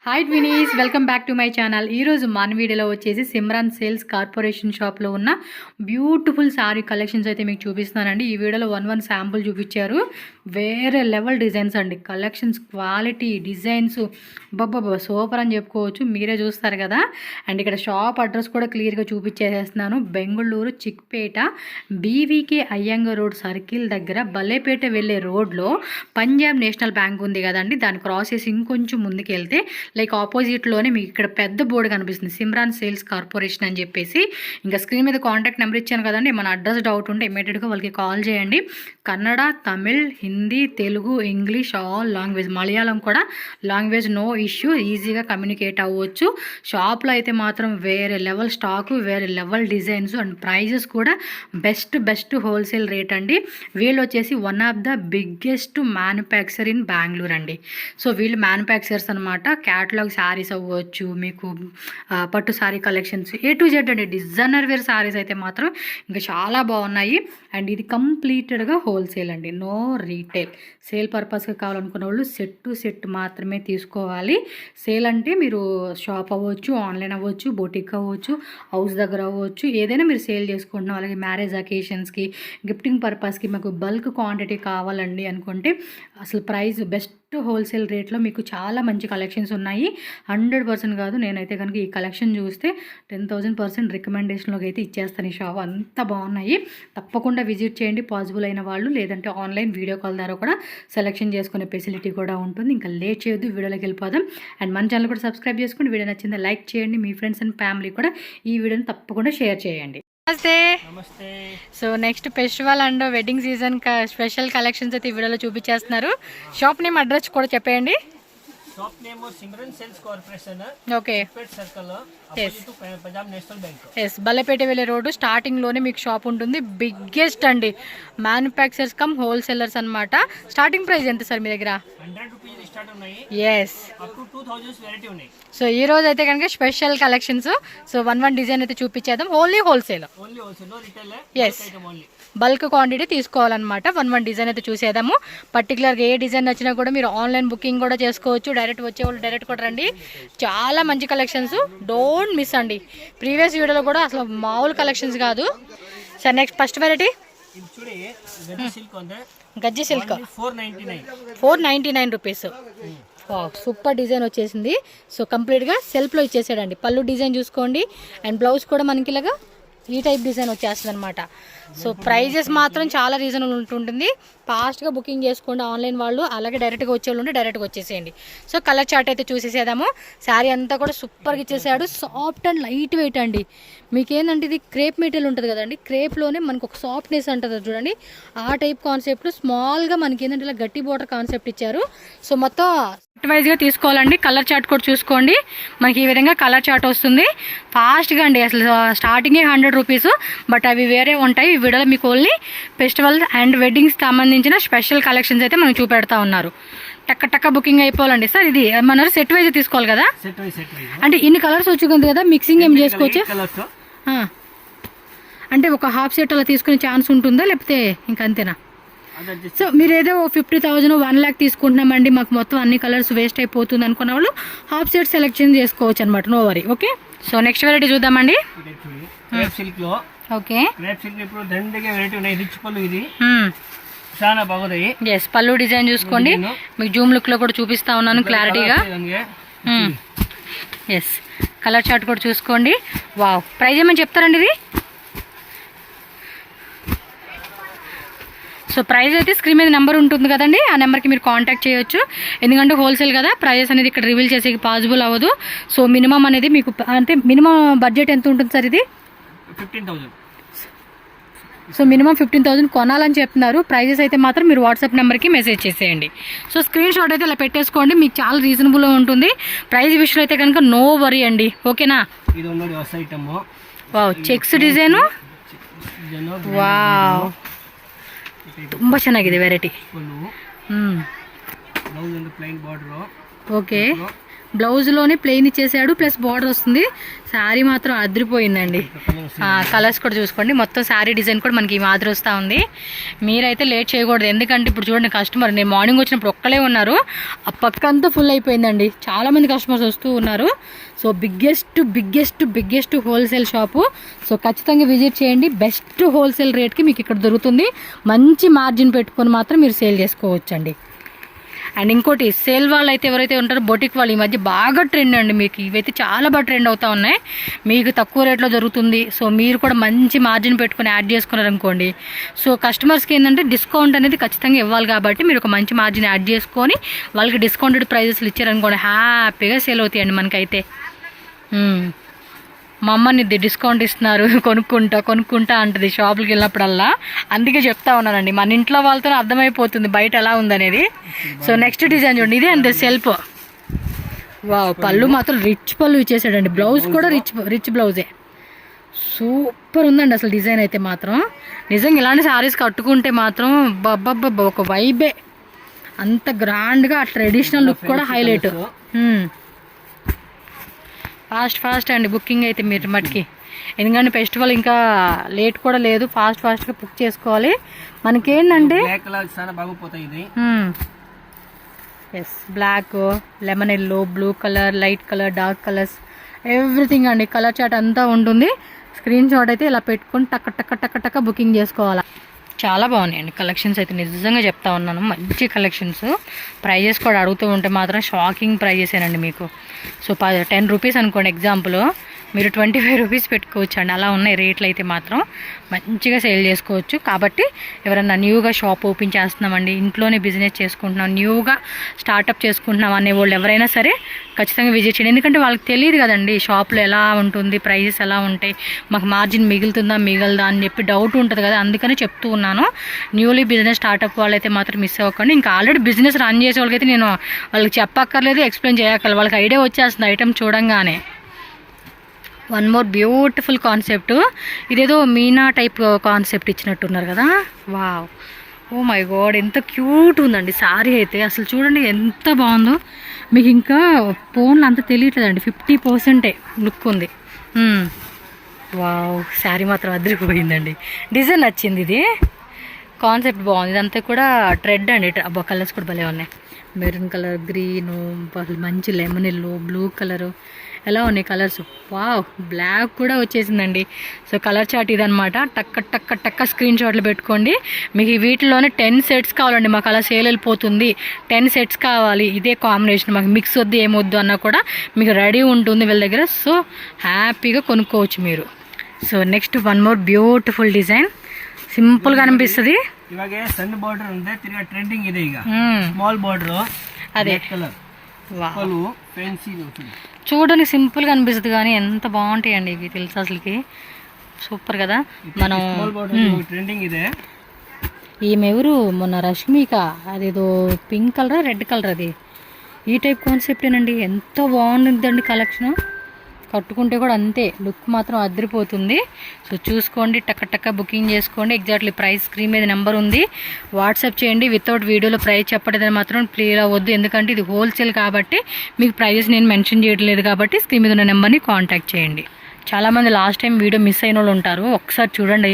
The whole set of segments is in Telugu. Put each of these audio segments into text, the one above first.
Hi twinnies, welcome back to my channel. ఈరోజు మన వీడియోలో వచ్చేసి సిమ్రాన్ సేల్స్ కార్పొరేషన్ షాప్లో ఉన్న బ్యూటిఫుల్ శారీ కలెక్షన్స్ అయితే మీకు చూపిస్తున్నానండి. ఈ వీడియోలో వన్ శాంపుల్ చూపించారు. వేరే లెవెల్ డిజైన్స్ అండి. కలెక్షన్స్ క్వాలిటీ డిజైన్స్ బాబా సూపర్ అని చెప్పుకోవచ్చు. మీరే చూస్తారు కదా. అండ్ ఇక్కడ షాప్ అడ్రస్ కూడా క్లియర్గా చూపించేసేస్తున్నాను. Bengaluru Chickpet BVK Iyengar road circle దగ్గర బల్లేపేట వెళ్ళే రోడ్లో పంజాబ్ నేషనల్ బ్యాంక్ ఉంది కదండి. దాన్ని క్రాస్ చేసి ఇంకొంచెం ముందుకు వెళ్తే లైక్ ఆపోజిట్లోనే మీకు ఇక్కడ పెద్ద బోర్డు కనిపిస్తుంది, సిమ్రాన్ సేల్స్ కార్పొరేషన్ అని చెప్పేసి. ఇంకా స్క్రీన్ మీద కాంటాక్ట్ నెంబర్ ఇచ్చాను కదండి. మన అడ్రస్ డౌట్ ఉంటే ఇమీడియట్గా వాళ్ళకి కాల్ చేయండి. Kannada, Tamil, Hindi, Telugu, English all language, Malayalam కూడా లాంగ్వేజ్ నో ఇష్యూ, ఈజీగా కమ్యూనికేట్ అవ్వచ్చు. షాప్లో అయితే మాత్రం వేరే లెవెల్ స్టాకు, వేరే లెవెల్ డిజైన్స్ అండ్ ప్రైజెస్ కూడా బెస్ట్ హోల్సేల్ రేట్ అండి. వీళ్ళు వచ్చేసి one of the biggest manufacture in Bengaluru అండి. సో వీళ్ళు మ్యానుఫ్యాక్చర్స్ అనమాట. క్యాటలాగ్ శారీస్ అవ్వచ్చు, మీకు పట్టు sari collections A to Z అండి. డిజైనర్ వేర్ శారీస్ అయితే మాత్రం ఇంకా చాలా బాగున్నాయి. అండ్ ఇది కంప్లీటెడ్గా హోల్సేల్ అండి, నో రీటైల్. సేల్ పర్పస్గా కావాలనుకున్న వాళ్ళు సెట్ మాత్రమే తీసుకోవాలి. సేల్ అంటే మీరు షాప్ అవ్వచ్చు, ఆన్లైన్ అవ్వచ్చు, బొటిక్ అవ్వచ్చు, హౌస్ దగ్గర అవ్వచ్చు, ఏదైనా మీరు సేల్ చేసుకుంటున్నాం. అలాగే మ్యారేజ్ అకేషన్స్కి, గిఫ్టింగ్ పర్పస్కి మాకు బల్క్ క్వాంటిటీ కావాలండి అనుకుంటే అసలు ప్రైస్ బెస్ట్ హోల్సేల్ రేట్లో మీకు చాలా మంచి కలెక్షన్స్ ఉన్నాయి. 100% కాదు, నేనైతే కనుక ఈ కలెక్షన్ చూస్తే 10,000% రికమెండేషన్లోకి అయితే ఇచ్చేస్తాను. ఈ షాప్ అంతా బాగున్నాయి. తప్పకుండా విజిట్ చేయండి పాసిబుల్ అయిన వాళ్ళు. లేదంటే ఆన్లైన్ వీడియో కాల్ ద్వారా కూడా సెలెక్షన్ చేసుకునే ఫెసిలిటీ కూడా ఉంటుంది. ఇంకా లేట్ చేయొద్దు, వీడియోలోకి వెళ్ళిపోదాం. అండ్ మన ఛానల్ కూడా సబ్స్క్రైబ్ చేసుకోండి. వీడియో నచ్చిందా లైక్ చేయండి. మీ ఫ్రెండ్స్ అండ్ ఫ్యామిలీ కూడా ఈ వీడియోని తప్పకుండా షేర్ చేయండి. నమస్తే. So next festival and wedding season special collections అయితే ఈ వీడియోలో చూపించేస్తున్నారు. షాప్ నేమ్ అడ్రస్ కూడా చెప్పేయండి. Shop name Simran Sales Corporation. Okay. Circle Punjab National Bank. Yes, Balepet వెళ్ళే రోడ్డు స్టార్టింగ్ లోనే మీకు షాప్ ఉంటుంది. బిగ్గెస్ట్ అండి, మ్యానుఫ్యాక్చర్స్ కమ్ హోల్సేలర్స్ అన్నమాట. స్టార్టింగ్ ప్రైస్ ఎంత సార్ మీ దగ్గర? 100 రూపీస్ స్టార్ట్ ఉన్నాయి. ఎస్, అప్ టు 2000 వెరైటీ ఉన్నాయి. సో ఈ రోజు అయితే కనుక special collections. So one design అయితే చూపించేద్దాం. Only wholesale. No retail. Yes, bulk quantity తీసుకోవాలన్నమాట. వన్ డిజైన్ అయితే చూసేద్దాము. పర్టికులర్గా ఏ డిజైన్ నచ్చినా కూడా మీరు ఆన్లైన్ బుకింగ్ కూడా చేసుకోవచ్చు. డైరెక్ట్ వచ్చేవాళ్ళు డైరెక్ట్ కూడా రండి. చాలా మంచి కలెక్షన్స్, డోంట్ మిస్ అండి. ప్రీవియస్ వీడియోలో కూడా అసలు మామూలు కలెక్షన్స్ కాదు. సార్ నెక్స్ట్ ఫస్ట్ వెరైటీ గజ్జి సిల్క్ 499 రూపీస్. సూపర్ డిజైన్ వచ్చేసింది. సో కంప్లీట్గా సెల్ఫ్లో ఇచ్చేసాడండి. పళ్ళు డిజైన్ చూసుకోండి. అండ్ బ్లౌజ్ కూడా మనకి ఇలాగా ఈ టైప్ డిజైన్ వచ్చేస్తుంది అనమాట. సో ప్రైజెస్ మాత్రం చాలా రీజనబుల్ ఉంటుంటుంది. ఫాస్ట్గా బుకింగ్ చేసుకోండి ఆన్లైన్ వాళ్ళు. అలాగే డైరెక్ట్గా వచ్చేవాళ్ళు ఉంటే డైరెక్ట్గా వచ్చేసేయండి. సో కలర్ చార్ట్ అయితే చూసేసేద్దాము. శారీ అంతా కూడా సూపర్గా ఇచ్చేసాడు. సాఫ్ట్ అండ్ లైట్ వెయిట్ అండి. మీకు ఏంటంటే ఇది క్రేప్ మెటీరియల్ ఉంటుంది కదండి. క్రేప్లోనే మనకు ఒక సాఫ్ట్నెస్ ఉంటుంది చూడండి, ఆ టైప్ కాన్సెప్ట్. స్మాల్గా మనకి ఏంటంటే ఇలా గట్టి బోర్డర్ కాన్సెప్ట్ ఇచ్చారు. సో మొత్తం వైజ్గా తీసుకోవాలండి. కలర్ చార్ట్ కూడా చూసుకోండి. మనకి ఈ విధంగా కలర్ చార్ట్ వస్తుంది. ఫాస్ట్గా అండి, అసలు స్టార్టింగే 100 రూపీస్, బట్ అవి వేరే ఉంటాయి. ఈ వీడియోలో మీకు ఓన్లీ ఫెస్టివల్ అండ్ వెడ్డింగ్స్ సంబంధించిన స్పెషల్ కలెక్షన్స్ అయితే మనం చూపెడతా ఉన్నారు. టక్క బుకింగ్ అయిపోవాలండి. సార్ ఇది మన సెట్ వైజ్ తీసుకోవాలి కదా, అంటే ఇన్ని కలర్స్ వచ్చుకుంది కదా, మిక్సింగ్ ఏం చేసుకోవచ్చు? అంటే ఒక హాఫ్ సెట్ అలా తీసుకునే ఛాన్స్ ఉంటుందా, లేకపోతే ఇంకా అంతేనా? సో మీరు ఏదో 50,000 1 lakh తీసుకుంటున్నామండి, మాకు మొత్తం అన్ని కలర్స్ వేస్ట్ అయిపోతుంది అనుకున్న వాళ్ళు హాఫ్ సెట్ సెలెక్షన్ చేసుకోవచ్చు అనమాట. No worry. Okay, so next variety చూద్దామండి. ఓకే, చాలా బాగుంది. ఎస్, పళ్ళు డిజైన్ చూసుకోండి. మీకు జూమ్ లుక్ లో కూడా చూపిస్తా ఉన్నాను క్లారిటీగా. ఎస్, కలర్ చార్ట్ కూడా చూసుకోండి. వావ్, ప్రైస్ ఏమని చెప్తారండి ఇది? సో ప్రైస్ అయితే స్క్రీన్ మీద నెంబర్ ఉంటుంది కదండి, ఆ నెంబర్కి మీరు కాంటాక్ట్ చేయొచ్చు. ఎందుకంటే హోల్సేల్ కదా, ప్రైజెస్ అనేది ఇక్కడ రివీల్ చేసే పాసిబుల్ అవ్వదు. సో మినిమం అనేది మీకు అంటే మినిమం బడ్జెట్ ఎంత ఉంటుంది సార్ ఇది? 15,000. సో మినిమం 15,000 కొనాలని చెప్తున్నారు. ప్రైజెస్ అయితే మాత్రం మీరు వాట్సాప్ నెంబర్కి మెసేజ్ చేసేయండి. సో స్క్రీన్ షాట్ అయితే ఇలా పెట్టేసుకోండి, మీకు చాలా రీజనబుల్గా ఉంటుంది. ప్రైస్ విషయంలో అయితే కనుక నో వరీ అండి. ఓకేనా? Wow, checks design. వావ్, ತುಂಬ ಚೆನ್ನಾಗಿದೆ ವೆರೈಟಿ. ಓಕೆ, బ్లౌజ్లోనే ప్లెయిన్ ఇచ్చేసాడు, ప్లస్ బార్డర్ వస్తుంది. శారీ మాత్రం అదిరిపోయిందండి. కలర్స్ కూడా చూసుకోండి. మొత్తం శారీ డిజైన్ కూడా మనకి ఈ మాదిరి వస్తూ ఉంది. మీరైతే లేట్ చేయకూడదు, ఎందుకంటే ఇప్పుడు చూడండి కస్టమర్, నేను మార్నింగ్ వచ్చినప్పుడు ఒక్కలే ఉన్నారు, ఆ పక్క అంతా ఫుల్ అయిపోయిందండి. చాలామంది కస్టమర్స్ వస్తూ ఉన్నారు. So biggest wholesale shop. So ఖచ్చితంగా విజిట్ చేయండి. బెస్ట్ హోల్సేల్ రేట్కి మీకు ఇక్కడ దొరుకుతుంది. మంచి మార్జిన్ పెట్టుకొని మాత్రం మీరు సేల్ చేసుకోవచ్చండి. అండ్ ఇంకోటి, సేల్ వాళ్ళు అయితే ఎవరైతే ఉంటారో బొటిక్ వాళ్ళు, ఈ మధ్య బాగా ట్రెండ్ అండి. మీకు ఇవైతే చాలా బాగా ట్రెండ్ అవుతా ఉన్నాయి. మీకు తక్కువ రేట్లో దొరుకుతుంది. సో మీరు కూడా మంచి మార్జిన్ పెట్టుకొని యాడ్ చేసుకున్నారనుకోండి, సో కస్టమర్స్కి ఏంటంటే డిస్కౌంట్ అనేది ఖచ్చితంగా ఇవ్వాలి. కాబట్టి మీరు ఒక మంచి మార్జిన్ యాడ్ చేసుకొని వాళ్ళకి డిస్కౌంటెడ్ ప్రైజెస్లు ఇచ్చారనుకోండి, హ్యాపీగా సేల్ అవుతాయండి మనకైతే. మా అమ్మని డిస్కౌంట్ ఇస్తున్నారు, కొనుక్కుంటా అంటది షాపులకి వెళ్ళినప్పుడల్లా. అందుకే చెప్తా ఉన్నానండి, మన ఇంట్లో వాళ్ళతో అర్థమైపోతుంది బయట ఎలా ఉందనేది. సో నెక్స్ట్ డిజైన్ చూడండి, ఇదే అంతే సెల్ఫ్. వావ్, పళ్ళు మాత్రం రిచ్ పళ్ళు ఇచ్చేసాడండి. బ్లౌజ్ కూడా రిచ్ బ్లౌజే. సూపర్ ఉందండి అసలు డిజైన్ అయితే మాత్రం. నిజంగా ఇలాంటి శారీస్ కట్టుకుంటే మాత్రం బబ్బబ్బబ్బ ఒక వైబే. అంత గ్రాండ్గా ఆ ట్రెడిషనల్ లుక్ కూడా హైలైట్. ఫాస్ట్ అండి బుకింగ్ అయితే మీరు మటుకి, ఎందుకంటే ఫెస్టివల్ ఇంకా లేట్ కూడా లేదు. ఫాస్ట్గా బుక్ చేసుకోవాలి. మనకేంటంటే yes, black, lemon yellow, blue colour, light colour, dark colours, everything అండి. కలర్ చార్ట్ అంతా ఉంటుంది. స్క్రీన్ షాట్ అయితే ఇలా పెట్టుకొని టక్క బుకింగ్ చేసుకోవాలి. చాలా బాగున్నాయండి కలెక్షన్స్ అయితే, నిజంగా చెప్తా ఉన్నాను. మంచి కలెక్షన్స్. ప్రైజెస్ కూడా అడుగుతూ ఉంటే మాత్రం షాకింగ్ ప్రైజెసేనండి మీకు. సో 10 రూపీస్ అనుకోండి ఎగ్జాంపుల్, మీరు 25 రూపీస్ పెట్టుకోవచ్చు అండి. అలా ఉన్నాయి రేట్లు అయితే మాత్రం. మంచిగా సేల్ చేసుకోవచ్చు. కాబట్టి ఎవరన్నా న్యూగా షాప్ ఓపెన్ చేస్తున్నామండి, ఇంట్లోనే బిజినెస్ చేసుకుంటున్నాం, న్యూగా స్టార్టప్ చేసుకుంటున్నాం అనే వాళ్ళు ఎవరైనా సరే ఖచ్చితంగా విజిట్ చేయండి. ఎందుకంటే వాళ్ళకి తెలియదు కదండి షాప్లో ఎలా ఉంటుంది, ప్రైజెస్ ఎలా ఉంటాయి, మాకు మార్జిన్ మిగలదా అని చెప్పి డౌట్ ఉంటుంది కదా. అందుకని చెప్తూ ఉన్నాను. న్యూలీ బిజినెస్ స్టార్టప్ వాళ్ళైతే మాత్రం మిస్ అవ్వకండి. ఇంకా ఆల్రెడీ బిజినెస్ రన్ చేసే వాళ్ళకైతే నేను వాళ్ళకి చెప్పక్కర్లేదు, ఎక్స్ప్లెయిన్ చేయక్కర్లేదు, వాళ్ళకి ఐడియా వచ్చేస్తుంది ఐటమ్ చూడంగానే. One more beautiful concept. ఇదేదో మీనా టైప్ కాన్సెప్ట్ ఇచ్చినట్టున్నారు కదా. వావ్, ఓ మై గాడ్, ఎంత క్యూట్ ఉందండి శారీ అయితే. అసలు చూడండి ఎంత బాగుందో. మీకు ఇంకా ఫోన్లో అంత తెలియట్లేదండి, 50% లుక్ ఉంది. వావ్, శారీ మాత్రం అదిరిపోయిందండి. డిజైన్ నచ్చింది, ఇది కాన్సెప్ట్ బాగుంది. ఇదంతా కూడా ట్రెడ్ అండి. కలర్స్ కూడా భలే ఉన్నాయి. మెరూన్ కలర్, గ్రీను, మంచి లెమన్ ఎల్లో, బ్లూ కలరు, ఎలా ఉన్నాయి కలర్స్. వావ్, బ్లాక్ కూడా వచ్చేసిందండి. సో కలర్ చార్ట్ ఇదనమాట. టక్క స్క్రీన్ షాట్లు పెట్టుకోండి. మీకు వీటిలోనే 10 సెట్స్ కావాలండి. మాకు అలా సేల్ వెళ్ళిపోతుంది, 10 సెట్స్ కావాలి, ఇదే కాంబినేషన్, మాకు మిక్స్ వద్దు ఏమొద్దు అన్నా కూడా మీకు రెడీ ఉంటుంది వీళ్ళ దగ్గర. సో హ్యాపీగా కొనుక్కోవచ్చు మీరు. So next one more beautiful design. సింపుల్గా అనిపిస్తుంది. ಇವಾಗ ಸಣ್ಣ ಬಾರ್ಡರ್ ಇದೆ, ತಿರ್ಗಾ ಟ್ರೆಂಡಿಂಗ್ ಇದೆ ಈಗ ಸ್ಮಾಲ್ ಬಾರ್ಡರ್, అదే కలర్ పలు ఫ్యాన్సీ ఉంటుంది. చూడడానికి సింపుల్గా అనిపిస్తుంది కానీ ఎంత బాగుంటాయండి ఇవి, తెలుసు అసలుకి. సూపర్ కదా. మనం స్మాల్ బార్డర్ ట్రెండింగ్ ಇದೆ. ఈమెవరు మొన్న రష్మిక, అదేదో పింక్ కలర్ రెడ్ కలర్, అది ఈ టైప్ కాన్సెప్టేనండి. ఎంత బాగుంటుందండి కలెక్షన్. కట్టుకుంటే కూడా అంతే, లుక్ మాత్రం అదిరిపోతుంది. సో చూసుకోండి, టక్క బుకింగ్ చేసుకోండి. ఎగ్జాక్ట్లీ ప్రైస్ స్క్రీన్ మీద నెంబర్ ఉంది, వాట్సాప్ చేయండి. వితౌట్ వీడియోలో ప్రైస్ చెప్పడం మాత్రం ప్లీజ్ అవ్వద్దు, ఎందుకంటే ఇది హోల్సేల్ కాబట్టి మీకు ప్రైజెస్ నేను మెన్షన్ చేయట్లేదు. కాబట్టి స్క్రీన్ మీద ఉన్న నెంబర్ని కాంటాక్ట్ చేయండి. చాలామంది లాస్ట్ టైం వీడియో మిస్ అయిన వాళ్ళు ఉంటారు, ఒకసారి చూడండి.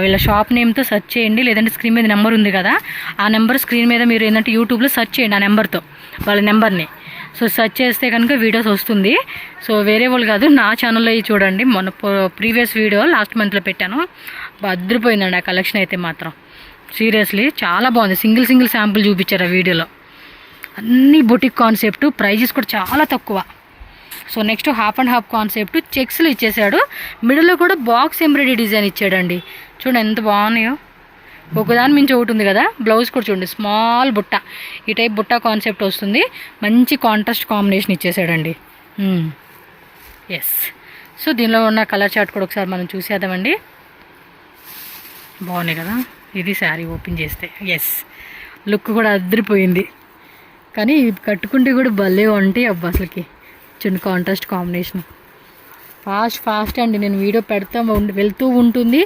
వీళ్ళ షాప్ నేమ్తో సెర్చ్ చేయండి, లేదంటే స్క్రీన్ మీద నెంబర్ ఉంది కదా, ఆ నెంబర్ స్క్రీన్ మీద మీరు ఏంటంటే యూట్యూబ్లో సెర్చ్ చేయండి ఆ నెంబర్తో, వాళ్ళ నెంబర్ని. సో సెర్చ్ చేస్తే కనుక వీడియోస్ వస్తుంది. సో వేరే వాళ్ళు కాదు, నా ఛానల్లో చూడండి. మొన్న ప్రీవియస్ వీడియో లాస్ట్ మంత్లో పెట్టాను. అదిరిపోయిందండి ఆ కలెక్షన్ అయితే మాత్రం. సీరియస్లీ చాలా బాగుంది. సింగిల్ శాంపుల్ చూపించారు ఆ వీడియోలో. అన్నీ బొటిక్ కాన్సెప్ట్, ప్రైజెస్ కూడా చాలా తక్కువ. So next half and half concept, చెక్స్లు ఇచ్చేసాడు. మిడిల్లో కూడా బాక్స్ ఎంబ్రాయిడరీ డిజైన్ ఇచ్చాడండి. చూడండి ఎంత బాగున్నాయో, ఒకదాని మించి ఒకటి ఉంది కదా. బ్లౌజ్ కూడా చూడండి, స్మాల్ బుట్ట, ఈ టైప్ బుట్ట కాన్సెప్ట్ వస్తుంది. మంచి కాంట్రాస్ట్ కాంబినేషన్ ఇచ్చేసాడండి. ఎస్. సో దీనిలో ఉన్న కలర్ చార్ట్ కూడా ఒకసారి మనం చూసేద్దామండి. బాగున్నాయి కదా. ఇది శారీ ఓపెన్ చేస్తే ఎస్, లుక్ కూడా అదిరిపోయింది. కానీ కట్టుకుంటే కూడా భలే ఉంటాయి అబ్బా అసలుకి. చూడండి కాంట్రాస్ట్ కాంబినేషన్ ఫాస్ట్ అండి. నేను వీడియో వెళ్తూ ఉంటుంది,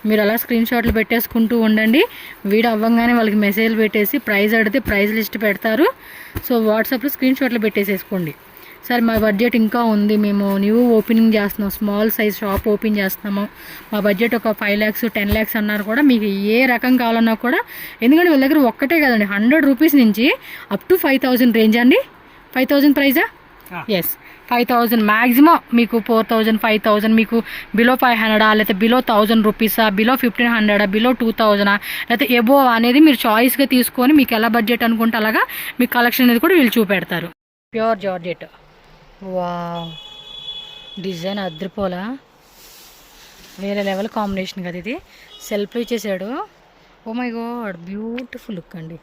మీరు అలా స్క్రీన్ షాట్లు పెట్టేసుకుంటూ ఉండండి. వీడియో అవ్వగానే వాళ్ళకి మెసేజ్లు పెట్టేసి ప్రైస్ అడిగితే ప్రైస్ లిస్ట్ పెడతారు. సో వాట్సాప్లో స్క్రీన్ షాట్లు పెట్టేసేసుకోండి. సరే మా బడ్జెట్ ఇంకా ఉంది, మేము న్యూ ఓపెనింగ్ చేస్తున్నాం, స్మాల్ సైజ్ షాప్ ఓపెన్ చేస్తున్నాము, మా బడ్జెట్ ఒక 5 lakhs 10 lakhs అన్నారు కూడా మీకు ఏ రకం కావాలన్నా కూడా, ఎందుకంటే వీళ్ళ దగ్గర ఒక్కటే కదండి 100 రూపీస్ నుంచి అప్ టు 5,000 రేంజ్ అండి. 5,000 ప్రైజా? ఎస్, 5,000 మ్యాక్సిమం మీకు 4,000 5,000 మీకు బిలో 500 లేకపోతే బిలో 1,000 రూపీసా, బిలో 1,500 బిలో 2,000 లేకపోతే ఎబో అనేది మీరు చాయిస్గా తీసుకొని మీకు ఎలా బడ్జెట్ అనుకుంటే అలాగా మీకు కలెక్షన్ అనేది కూడా వీళ్ళు చూపెడతారు. Pure georgette. వావ్, డిజైన్ అద్రిపోలా, వేరే లెవెల్ కాంబినేషన్ కదా ఇది. సెల్ఫ్లో ఇచ్చేసాడు. Oh my god, beautiful look అండి.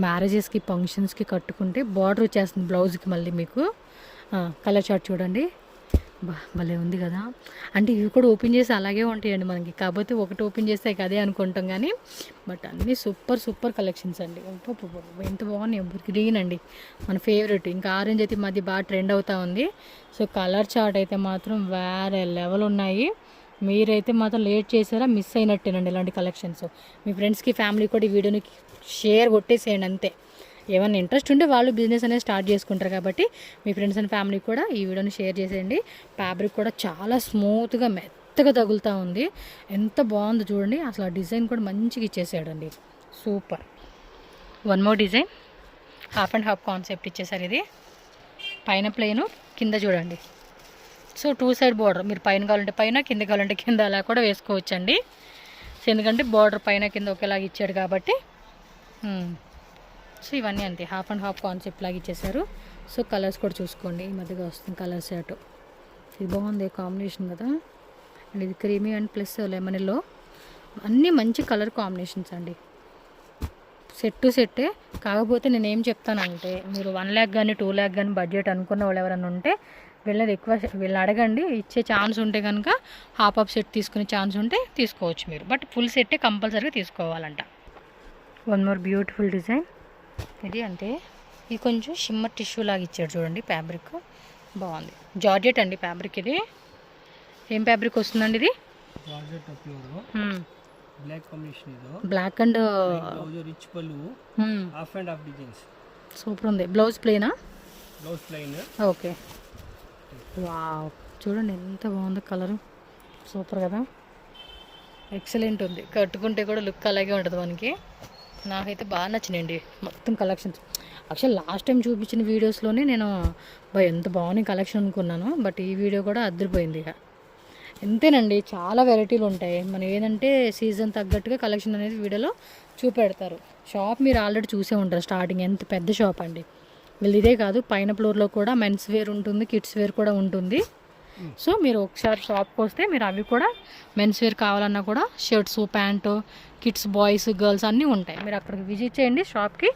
మ్యారేజెస్కి ఫంక్షన్స్కి కట్టుకుంటే బార్డర్ వచ్చేస్తుంది బ్లౌజ్కి. మళ్ళీ మీకు కలర్ చార్ట్ చూడండి, భలే ఉంది కదా. అంటే ఇవి కూడా ఓపెన్ చేసి అలాగే ఉంటాయండి మనకి, కాకపోతే ఒకటి ఓపెన్ చేస్తే అదే అనుకుంటాం కానీ, బట్ అన్నీ సూపర్ కలెక్షన్స్ అండి. ఎంత బాగున్నాయి. గ్రీన్ అండి మన ఫేవరెట్, ఇంకా ఆరెంజ్ అయితే ఈ మధ్య బాగా ట్రెండ్ అవుతా ఉంది. సో కలర్ చార్ట్ అయితే మాత్రం వేరే లెవెల్ ఉన్నాయి. మీరైతే మాత్రం లేట్ చేసారా మిస్ అయినట్టేనండి ఇలాంటి కలెక్షన్స్. మీ ఫ్రెండ్స్కి ఫ్యామిలీ కూడా ఈ వీడియోని షేర్ కొట్టేసేయండి అంతే. ఏమైనా ఇంట్రెస్ట్ ఉంటే వాళ్ళు బిజినెస్ అనేది స్టార్ట్ చేసుకుంటారు కాబట్టి మీ ఫ్రెండ్స్ అండ్ ఫ్యామిలీ కూడా ఈ వీడియోని షేర్ చేసేయండి. ఫ్యాబ్రిక్ కూడా చాలా స్మూత్గా మెత్తగా తగులుతూ ఉంది. ఎంత బాగుందో చూడండి. అసలు ఆ డిజైన్ కూడా మంచిగా ఇచ్చేసాడండి, super. One more design, half and half concept ఇచ్చేసారు. ఇది పైన ప్లెయిన్, కింద చూడండి. సో 2 side బార్డర్, మీరు పైన కావాలంటే పైన, కింద కావాలంటే కింద అలా కూడా వేసుకోవచ్చండి. సో ఎందుకంటే బార్డర్ పైన కింద ఒకేలాగా ఇచ్చాడు కాబట్టి. సో ఇవన్నీ అంతే, హాఫ్ అండ్ హాఫ్ కాన్సెప్ట్ లాగా ఇచ్చేసారు. సో కలర్స్ కూడా చూసుకోండి, ఈ మధ్యగా వస్తుంది కలర్ సెట్. ఇది బాగుంది కాంబినేషన్ కదా. అండ్ ఇది creamy and plus lemon yellow, అన్నీ మంచి కలర్ కాంబినేషన్స్ అండి. సెట్ టు సెట్టే. కాకపోతే నేను ఏం చెప్తానంటే, మీరు 1 lakh కానీ 2 lakh కానీ బడ్జెట్ అనుకున్న వాళ్ళు ఎవరైనా ఉంటే వీళ్ళని అడగండి. ఇచ్చే ఛాన్స్ ఉంటే కనుక హాఫ్ సెట్ తీసుకునే ఛాన్స్ ఉంటే తీసుకోవచ్చు మీరు, బట్ ఫుల్ సెట్టే కంపల్సరీగా తీసుకోవాలంట. One more beautiful design. ఇది అంతే, ఇది కొంచెం షిమ్మర్ టిష్యూ లాగా ఇచ్చాడు చూడండి. ఫ్యాబ్రిక్ బాగుంది, జార్జెట్ అండి ఫ్యాబ్రిక్. ఇది ఏం ఫ్యాబ్రిక్ వస్తుందండి ఇది? బ్లాక్ అండ్ రిచ్ పళ్ళు, half and half designs. Super ఉంది. బ్లౌజ్ ప్లెయినా? Blouse plain. ఓకే. వావ్, చూడండి ఎంత బాగుందో కలరు, సూపర్ కదా, ఎక్సలెంట్ ఉంది. కట్టుకుంటే కూడా లుక్ అలాగే ఉంటుంది మనకి. నాకైతే బాగా నచ్చినాయండి మొత్తం కలెక్షన్స్. యాక్చువల్ లాస్ట్ టైం చూపించిన వీడియోస్లోనే నేను ఎంత బాగున్నాయి కలెక్షన్ అనుకున్నాను, బట్ ఈ వీడియో కూడా అదిరిపోయింది. ఇక ఎంతేనండి, చాలా వెరైటీలు ఉంటాయి. మనం ఏంటంటే సీజన్ తగ్గట్టుగా కలెక్షన్ అనేది వీడియోలో చూపెడతారు. షాప్ మీరు ఆల్రెడీ చూసే ఉంటారు, స్టార్టింగ్ ఎంత పెద్ద షాప్ అండి వీళ్ళు. ఇదే కాదు, పైన ఫ్లోర్లో కూడా మెన్స్ వేర్ ఉంటుంది, కిడ్స్ వేర్ కూడా ఉంటుంది. సో మీరు ఒకసారి షాప్కి వస్తే మీరు అవి కూడా మెన్స్ వేర్ కావాలన్నా కూడా shirts, pant, kids, boys, girls అన్నీ ఉంటాయి. మీరు అక్కడికి విజిట్ చేయండి షాప్కి,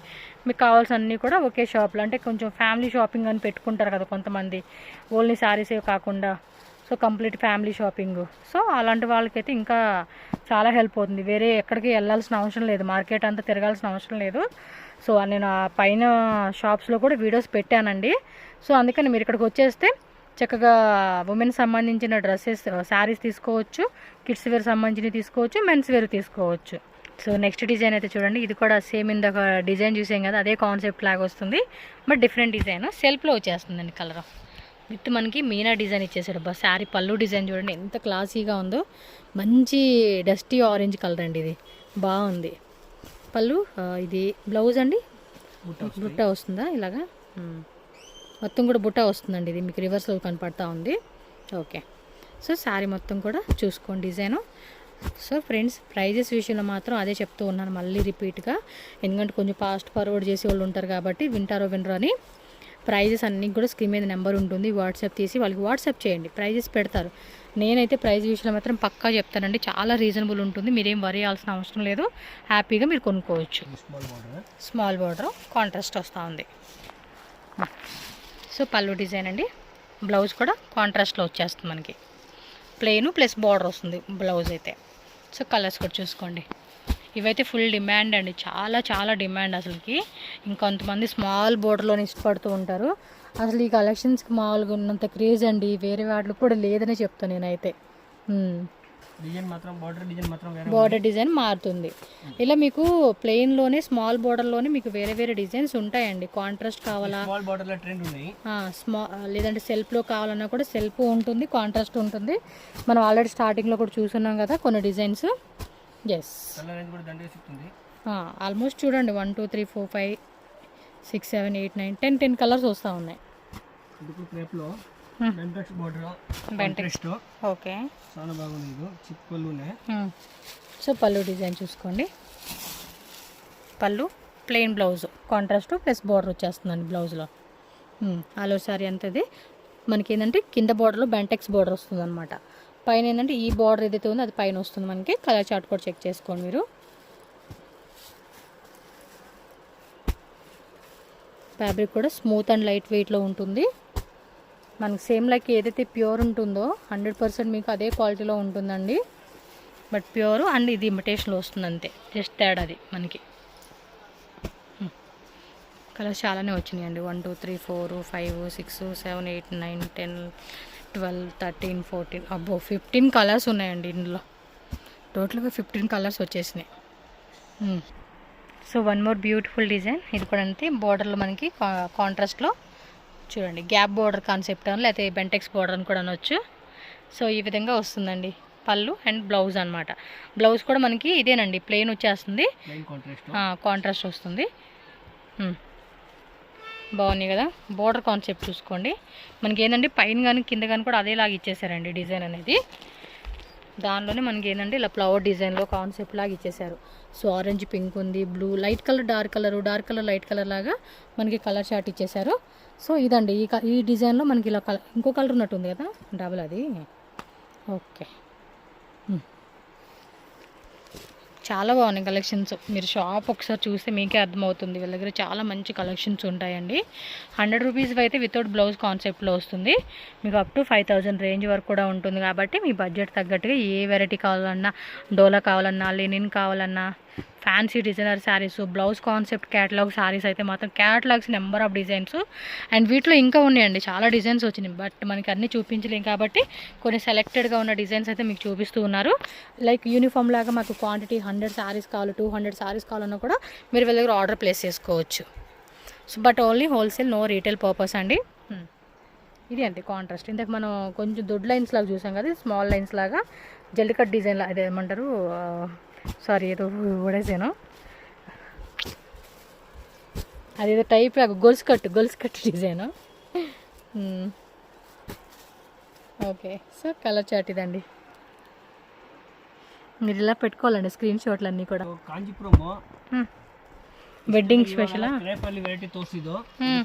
మీకు కావాల్సిన అన్నీ కూడా ఒకే షాప్లో. అంటే కొంచెం ఫ్యామిలీ షాపింగ్ అని పెట్టుకుంటారు కదా కొంతమంది, ఓన్లీ శారీసే కాకుండా. So complete family shopping. So అలాంటి వాళ్ళకైతే ఇంకా చాలా హెల్ప్ అవుతుంది. వేరే ఎక్కడికి వెళ్ళాల్సిన అవసరం లేదు, మార్కెట్ అంతా తిరగాల్సిన అవసరం లేదు. సో నేను ఆ పైన షాప్స్లో కూడా వీడియోస్ పెట్టానండి. సో అందుకని మీరు ఇక్కడికి వచ్చేస్తే చక్కగా ఉమెన్ సంబంధించిన డ్రెస్సెస్, శారీస్ తీసుకోవచ్చు, కిడ్స్ వేర్ సంబంధించినవి తీసుకోవచ్చు, మెన్స్ వేర్ తీసుకోవచ్చు. సో నెక్స్ట్ డిజైన్ అయితే చూడండి. ఇది కూడా సేమ్ ఇందాక డిజైన్ చూసాం కదా, అదే కాన్సెప్ట్ లాగా వస్తుంది, బట్ డిఫరెంట్ డిజైన్. సెల్ఫ్లో వచ్చేస్తుందండి కలర్ విత్ మనకి మీనా డిజైన్ ఇచ్చేసాడు. శారీ పళ్ళు డిజైన్ చూడండి ఎంత క్లాసీగా ఉందో. మంచి డస్టీ ఆరెంజ్ కలర్ అండి, ఇది బాగుంది. పళ్ళు, ఇది బ్లౌజ్ అండి, బుట్ట వస్తుందా ఇలాగా, మొత్తం కూడా బుట్ట వస్తుందండి. ఇది మీకు రివర్స్లో కనపడతా ఉంది. ఓకే. సో శారీ మొత్తం కూడా చూసుకోండి డిజైను. సో ఫ్రెండ్స్, ప్రైజెస్ విషయంలో మాత్రం అదే చెప్తూ ఉన్నాను మళ్ళీ రిపీట్గా, ఎందుకంటే కొంచెం ఫాస్ట్ ఫార్వర్డ్ చేసే వాళ్ళు ఉంటారు కాబట్టి వింటారో వినరో అని. ప్రైజెస్ అన్నీ కూడా స్క్రీన్ మీద నెంబర్ ఉంటుంది, వాట్సాప్ తీసి వాళ్ళకి వాట్సాప్ చేయండి, ప్రైజెస్ పెడతారు. నేనైతే ప్రైస్ విషయంలో మాత్రం పక్కా చెప్తానండి, చాలా రీజనబుల్ ఉంటుంది, మీరేం వరీ అవ్వాల్సిన అవసరం లేదు, హ్యాపీగా మీరు కొనుక్కోవచ్చు. స్మాల్ బార్డర్ కాంట్రాస్ట్ వస్తూ ఉంది. సో పళ్ళు డిజైన్ అండి, బ్లౌజ్ కూడా కాంట్రాస్ట్లో వచ్చేస్తుంది మనకి, ప్లెయిన్ ప్లస్ బార్డర్ వస్తుంది బ్లౌజ్ అయితే. సో కలర్స్ కూడా చూసుకోండి. ఇవైతే ఫుల్ డిమాండ్ అండి, చాలా చాలా డిమాండ్ అసలుకి. ఇంకొంతమంది స్మాల్ బోర్డర్లోనే ఇష్టపడుతూ ఉంటారు. అసలు ఈ కలెక్షన్స్కి మామూలుగా ఉన్నంత క్రేజ్ అండి వేరే వాటిలో కూడా లేదనే చెప్తాను నేనైతే. బార్డర్ డిజైన్ మారుతుంది. ఇలా మీకు ప్లెయిన్లోనే స్మాల్ బోర్డర్లోనే మీకు వేరే వేరే డిజైన్స్ ఉంటాయండి. కాంట్రాస్ట్ కావాలా, లేదంటే సెల్ఫ్లో కావాలన్నా కూడా సెల్ఫ్ ఉంటుంది, కాంట్రాస్ట్ ఉంటుంది. మనం ఆల్రెడీ స్టార్టింగ్లో కూడా చూస్తున్నాం కదా కొన్ని డిజైన్స్. ఎస్, ఆల్మోస్ట్ చూడండి 1 2 3 4 5 6 7 8 9 10 కలర్స్ వస్తూ ఉన్నాయి. ఓకే, చాలా బాగుంది. ఇది చిప్ పళ్ళునే. సో పళ్ళు డిజైన్ చూసుకోండి. పళ్ళు plain blouse contrast plus border వచ్చేస్తుందండి బ్లౌజ్లో. ఆల్ ఓవర్ సారీ అంతది మనకి ఏంటంటే కింద బార్డర్లో బెంటెక్స్ బార్డర్ వస్తుంది అనమాట. పైన ఏంటంటే ఈ బార్డర్ ఏదైతే ఉందో అది పైన వస్తుంది మనకి. కలర్ చార్ట్ కూడా చెక్ చేసుకోండి మీరు. ఫ్యాబ్రిక్ కూడా స్మూత్ అండ్ లైట్ వెయిట్లో ఉంటుంది. మనకి సేమ్ లైక్ ఏదైతే ప్యూర్ ఉంటుందో 100% మీకు అదే క్వాలిటీలో ఉంటుందండి. బట్ ప్యూర్ అండ్ ఇది ఇమిటేషన్లో వస్తుంది అంతే, జస్ట్ తేడా అది మనకి. కలర్స్ చాలానే వచ్చినాయండి. 1 2 3 4 5 6 7 8 9 10 12 13 14 అబ్బో 15 కలర్స్ ఉన్నాయండి ఇందులో. టోటల్గా 15 కలర్స్ వచ్చేసినాయి. So one more beautiful design. ఇది కూడా అంతే, బార్డర్లో మనకి కాంట్రాస్ట్లో చూడండి గ్యాప్ బార్డర్ కాన్సెప్ట్ అని, లేకపోతే బెంటెక్స్ బార్డర్ అని కూడా అనొచ్చు. సో ఈ విధంగా వస్తుందండి పళ్ళు అండ్ బ్లౌజ్ అనమాట. బ్లౌజ్ కూడా మనకి ఇదేనండి, ప్లెయిన్ వచ్చేస్తుంది, కాంట్రాస్ట్ వస్తుంది. బాగున్నాయి కదా. బార్డర్ కాన్సెప్ట్ చూసుకోండి. మనకి ఏంటంటే పైన కానీ కింద కానీ కూడా అదేలాగా ఇచ్చేసారండి డిజైన్ అనేది. దానిలోనే మనకి ఏంటంటే ఇలా ఫ్లవర్ డిజైన్లో కాన్సెప్ట్ లాగా ఇచ్చేసారు. సో ఆరెంజ్ పింక్ ఉంది, blue, light colour dark colour, dark colour light colour లాగా మనకి కలర్ చార్ట్ ఇచ్చేసారు. సో ఇదండి ఈ డిజైన్లో మనకి ఇలా ఇంకో కలర్ ఉన్నట్టుంది కదా, డబుల్ అది. ఓకే, చాలా బాగున్నాయి కలెక్షన్స్. మీరు షాప్ ఒకసారి చూస్తే మీకే అర్థమవుతుంది. వీళ్ళ దగ్గర చాలా మంచి కలెక్షన్స్ ఉంటాయండి. 100 రూపీస్ అయితే వితౌట్ బ్లౌజ్ కాన్సెప్ట్లో వస్తుంది. మీకు అప్ టు 5000 రేంజ్ వరకు కూడా ఉంటుంది. కాబట్టి మీ బడ్జెట్ తగ్గట్టుగా ఏ వెరైటీ కావాలన్నా, డోలా కావాలన్నా, లెనిన్ కావాలన్నా, fancy designer saris, blouse concept catalogue saris అయితే మాత్రం catalogues number of designs. And వీటిలో ఇంకా ఉన్నాయండి చాలా డిజైన్స్ వచ్చినాయి. బట్ మనకి అన్నీ చూపించలేం కాబట్టి కొన్ని సెలెక్టెడ్గా ఉన్న డిజైన్స్ అయితే మీకు చూపిస్తూ ఉన్నారు. లైక్ యూనిఫామ్ లాగా మాకు క్వాంటిటీ 100 శారీస్ కావాలి, 200 శారీస్ కావాలన్నా కూడా మీరు వీళ్ళ దగ్గర ఆర్డర్ ప్లేస్ చేసుకోవచ్చు. So but only wholesale, no retail purpose అండి. ఇది అంతే కాంట్రాస్ట్. ఇంతకు మనం కొంచెం దొడ్డు లైన్స్ లాగా చూసాం కదా, స్మాల్ లైన్స్ లాగా జల్లికట్ డిజైన్ అదే ఏమంటారు, సారీ ఏదో ఉడేసాను, అదేదో టైప్ లాగా గొలుసు కట్టు design. Okay, so colour chart ఇదండి. మీరు ఇలా పెట్టుకోవాలండి స్క్రీన్ షాట్లు అన్నీ కూడా. ಕಾಂಜಿಪುರಂ ವೆಡ್ಡಿಂಗ್ ಸ್ಪೆಷಲ್ ರೇಪಲ್ಲಿ ವೆರೈಟಿ ತೋರಿಸಿದ್ದು.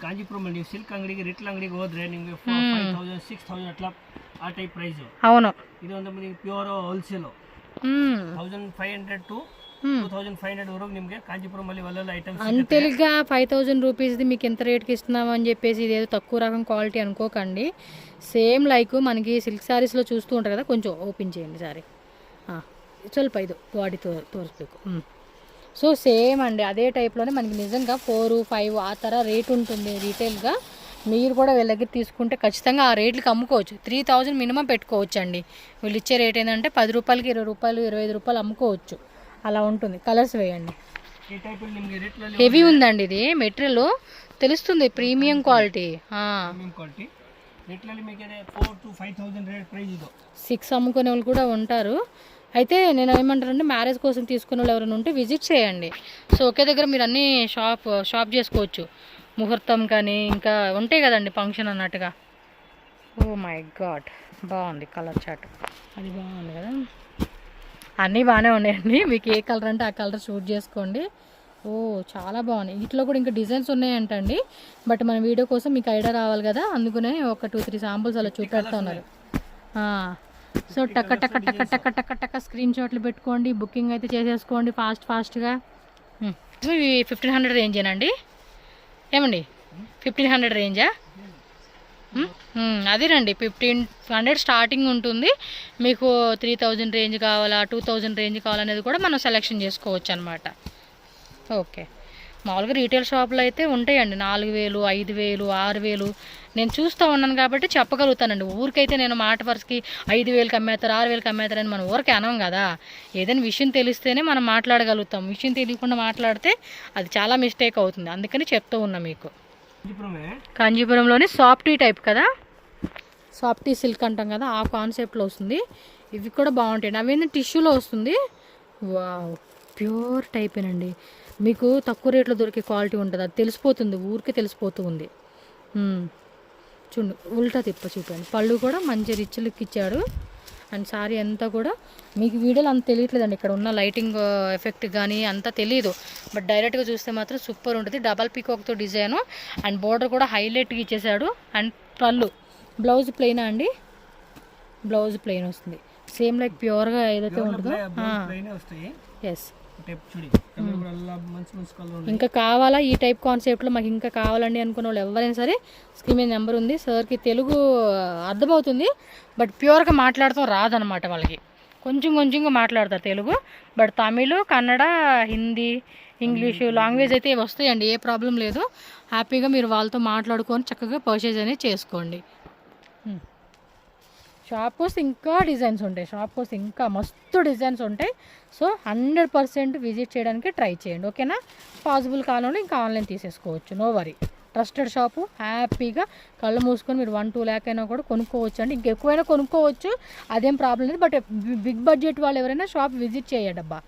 ಕಾಂಜಿಪುರಂ ನೀವು ಸಿಲ್ಕ್ ಅಂಗಡಿಗೆ ರಿಟೇಲ್ ಅಂಗಡಿಗೆ ಹೋದ್ರೆ ನಿಮಗೆ 5000 6000 ಅట్లా ಆ ಟೈಪ್ ಪ್ರೈಸ್. అవును, ಇದು ಒಂದು ನಿಮಗೆ ಪ್ಯೂರ್ ಹೋಲ್ಸೇಲ್ 1500 to 2500 వరకు నిಮಗೆ కాంజీపురం మళ్ళీ వాళ్ళ ఐటమ్స్. అంతేగా 5000 రూపీస్ది మీకు ఎంత రేట్కి ఇస్తున్నాం అని చెప్పేసి ఇదేదో తక్కువ రకం క్వాలిటీ అనుకోకండి. సేమ్ లైక్ మనకి సిల్క్ శారీస్లో చూస్తూ ఉంటారు కదా, కొంచెం ఓపెన్ చేయండి సారీ, ಸ್ವಲ್ಪ ಇದು ಬಾಡಿ ತೋರಿಸ್ಬೇಕು. సో సేమ్ అండి అదే టైప్లోనే మనకి నిజంగా 4 5 ఆ తర రేట్ ఉంటుంది రీటైల్గా. మీరు కూడా వీళ్ళ దగ్గర తీసుకుంటే ఖచ్చితంగా ఆ రేట్లకి అమ్ముకోవచ్చు. 3000 మినిమం పెట్టుకోవచ్చు అండి. వీళ్ళు ఇచ్చే రేట్ ఏంటంటే 10 రూపాయలకి 20 రూపాయలు 25 రూపాయలు అమ్ముకోవచ్చు, అలా ఉంటుంది. కలర్స్ వేయండి. హెవీ ఉందండి ఇది మెటీరియల్, తెలుస్తుంది ప్రీమియం క్వాలిటీ. 6 అమ్ముకునే వాళ్ళు కూడా ఉంటారు. అయితే నేను ఏమంటానంటే మ్యారేజ్ కోసం తీసుకునే వాళ్ళు ఎవరైనా ఉంటే విజిట్ చేయండి. సో ఒకే దగ్గర మీరు అన్నీ షాప్ చేసుకోవచ్చు. ముహూర్తం కానీ ఇంకా ఉంటాయి కదండి ఫంక్షన్ అన్నట్టుగా. ఓ మై గాడ్, బాగుంది కలర్ చార్ట్, అది బాగుంది కదా. అన్నీ బాగానే ఉన్నాయండి, మీకు ఏ కలర్ అంటే ఆ కలర్ షూట్ చేసుకోండి. ఓ చాలా బాగున్నాయి. వీటిలో కూడా ఇంకా డిజైన్స్ ఉన్నాయంటండి. బట్ మన వీడియో కోసం మీకు ఐడియా రావాలి కదా, అందుకనే ఒక 2-3 శాంపుల్స్ అలా చూపెడతా ఉన్నారు. సో టక్క టక్క టక్క టక్క టక్క టక్క స్క్రీన్ షాట్లు పెట్టుకోండి, బుకింగ్ అయితే చేసేసుకోండి ఫాస్ట్గా. ఇవి 1500 రేంజేనండి ఏమండి? 1500 రేంజా? అదేనండి 1500 స్టార్టింగ్ ఉంటుంది. మీకు 3000 రేంజ్ కావాలా 2000 రేంజ్ కావాలనేది కూడా మనం సెలెక్షన్ చేసుకోవచ్చు అనమాట. ఓకే, మామూలుగా రీటైల్ షాపులో అయితే ఉంటాయండి 4000, 5000, 6000. నేను చూస్తూ ఉన్నాను కాబట్టి చెప్పగలుగుతానండి. ఊరికైతే నేను మాట వరుసకి 5000కి అమ్మేస్తారు 6000కి అమ్మేస్తారని మనం ఊరికే అనం కదా. ఏదైనా విషయం తెలిస్తేనే మనం మాట్లాడగలుగుతాం. విషయం తెలియకుండా మాట్లాడితే అది చాలా మిస్టేక్ అవుతుంది. అందుకని చెప్తూ ఉన్నా మీకు. కాంజీపురంలోని సాఫ్టీ టైప్ కదా, సాఫ్టీ సిల్క్ అంటాం కదా, ఆ కాన్సెప్ట్లో వస్తుంది. ఇవి కూడా బాగుంటాయండి. అవి ఏంటంటే టిష్యూలో వస్తుంది. వావ్, ప్యూర్ టైపేనండి. మీకు తక్కువ రేట్లో దొరికే క్వాలిటీ ఉంటుంది, అది తెలిసిపోతుంది, ఊరికే తెలిసిపోతూ ఉంది. చూడండి, ఉల్టా తిప్ప చూపాను. పళ్ళు కూడా మంచి రిచ్ లుక్ ఇచ్చాడు. అండ్ సారీ అంతా కూడా మీకు వీడియోలో అంత తెలియట్లేదండి, ఇక్కడ ఉన్న లైటింగ్ ఎఫెక్ట్ కానీ అంతా తెలియదు. బట్ డైరెక్ట్గా చూస్తే మాత్రం సూపర్ ఉంటుంది. డబల్ పీకాక్తో డిజైను అండ్ బోర్డర్ కూడా హైలైట్గా ఇచ్చేసాడు. అండ్ పళ్ళు, బ్లౌజ్ ప్లెయినా అండి? బ్లౌజ్ ప్లెయిన్ వస్తుంది. సేమ్ లైక్ ప్యూర్గా ఏదైతే ఉంటుందో. ఎస్, ఇంకా కావాలా ఈ టైప్ కాన్సెప్ట్లో మాకు ఇంకా కావాలండి అనుకున్న వాళ్ళు ఎవరైనా సరే స్క్రీన్ మీద నెంబర్ ఉంది. సార్కి తెలుగు అర్థమవుతుంది, బట్ ప్యూర్గా మాట్లాడటం రాదనమాట. వాళ్ళకి కొంచెంగా మాట్లాడతారు Telugu, but Tamil, Kannada, Hindi, English language అయితే వస్తాయండి. ఏ ప్రాబ్లం లేదు. హ్యాపీగా మీరు వాళ్ళతో మాట్లాడుకొని చక్కగా పర్చేజ్ అనేది చేసుకోండి. షాప్కి వస్తే ఇంకా డిజైన్స్ ఉంటాయి, షాప్కి వస్తే ఇంకా మస్తు డిజైన్స్ ఉంటాయి. సో 100% విజిట్ చేయడానికి ట్రై చేయండి. ఓకేనా? పాసిబుల్ కావాలంటే ఇంకా ఆన్లైన్ తీసేసుకోవచ్చు, నో వరీ. ట్రస్టెడ్ షాపు, హ్యాపీగా కళ్ళు మూసుకొని మీరు 1-2 lakh అయినా కూడా కొనుక్కోవచ్చు అండి. ఇంకెక్కువైనా కొనుక్కోవచ్చు, అదేం ప్రాబ్లం లేదు. బట్ బిగ్ బడ్జెట్ వాళ్ళు ఎవరైనా షాప్ విజిట్ చేయడబ్బా.